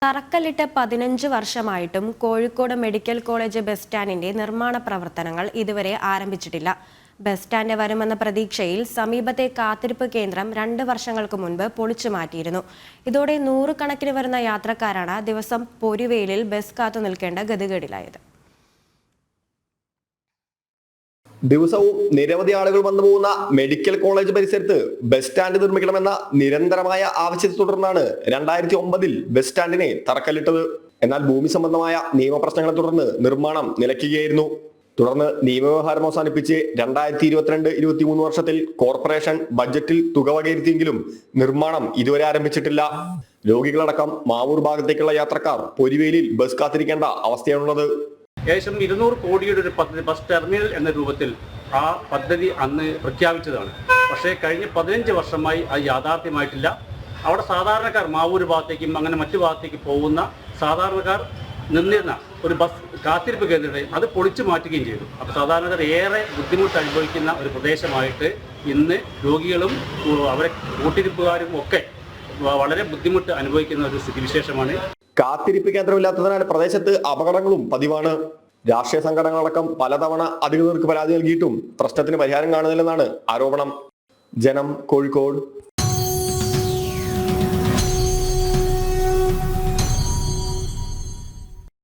തറക്കല്ലിട്ട് 15 വർഷമായിട്ടും Kozhikode medical college bus സ്റ്റാൻഡിന്റെ നിർമ്മാണ പ്രവർത്തനങ്ങൾ ഇതുവരെ ആരംഭിച്ചിട്ടില്ല. ബസ് സ്റ്റാൻഡ് വരുമെന്ന പ്രതീക്ഷയിൽ സമീപത്തെ കാത്തിരിപ്പ് കേന്ദ്രം 2 വർഷങ്ങൾക്ക് മുൻപ് പൊളിച്ചു മാറ്റിയിരുന്നു. ഇതോടെ നൂറുകണക്കിന് വരുന്ന യാത്രക്കാരാണ് ദിവസം പൊരുവേലിൽ ബസ് കാത്തു നിൽക്കേണ്ട ഗതികേടിലായത്. ദിവസവും നിരവധി ആളുകൾ വന്നു പോകുന്ന മെഡിക്കൽ കോളേജ് പരിസരത്ത് ബസ് സ്റ്റാൻഡ് നിർമ്മിക്കണമെന്ന നിരന്തരമായ ആവശ്യത്തെ തുടർന്നാണ് 2009 ബസ് സ്റ്റാൻഡിനെ തറക്കല്ലിട്ടത്. എന്നാൽ ഭൂമി സംബന്ധമായ നിയമപ്രശ്നങ്ങളെ തുടർന്ന് നിർമ്മാണം നിലയ്ക്കുകയായിരുന്നു. തുടർന്ന് നിയമവ്യവഹാരം അവസാനിപ്പിച്ച് 2022-23 വർഷത്തിൽ കോർപ്പറേഷൻ ബജറ്റിൽ തുക വകയിരുത്തിയെങ്കിലും നിർമ്മാണം ഇതുവരെ ആരംഭിച്ചിട്ടില്ല. രോഗികളടക്കം മാവൂർ ഭാഗത്തേക്കുള്ള യാത്രക്കാർ പൊരുവേലിൽ ബസ് കാത്തിരിക്കേണ്ട അവസ്ഥയാണുള്ളത്. ഏകദേശം 200 കോടിയുടെ ഒരു പദ്ധതി ബസ് ടെർമിനൽ എന്ന രൂപത്തിൽ ആ പദ്ധതി അന്ന് പ്രഖ്യാപിച്ചതാണ്. പക്ഷേ കഴിഞ്ഞ 15 വർഷമായി അത് യാഥാർത്ഥ്യമായിട്ടില്ല. അവിടെ സാധാരണക്കാർ മാവൂർ ഭാഗത്തേക്കും അങ്ങനെ മറ്റു ഭാഗത്തേക്ക് പോകുന്ന സാധാരണക്കാർ നിന്നിരുന്ന ഒരു ബസ് കാത്തിരിപ്പ് കേന്ദ്രത്തെ അത് പൊളിച്ചു മാറ്റുകയും ചെയ്തു. അപ്പോൾ സാധാരണക്കാർ ഏറെ ബുദ്ധിമുട്ട് അനുഭവിക്കുന്ന ഒരു പ്രദേശമായിട്ട് ഇന്ന് രോഗികളും അവരെ കൂട്ടിരിപ്പുകാരും ഒക്കെ വളരെ ബുദ്ധിമുട്ട് അനുഭവിക്കുന്ന ഒരു സ്ഥിതിവിശേഷമാണ്. കാത്തിരിപ്പ് കേന്ദ്രമില്ലാത്തതിനാൽ പ്രദേശത്ത് അപകടങ്ങളും പതിവാണ്. രാഷ്ട്രീയ സംഘടനകളടക്കം പലതവണ അധികൃതർക്ക് പരാതി നൽകിയിട്ടും പ്രശ്നത്തിന് പരിഹാരം കാണുന്നില്ലെന്നാണ് ആരോപണം. ജനം, കോഴിക്കോട്.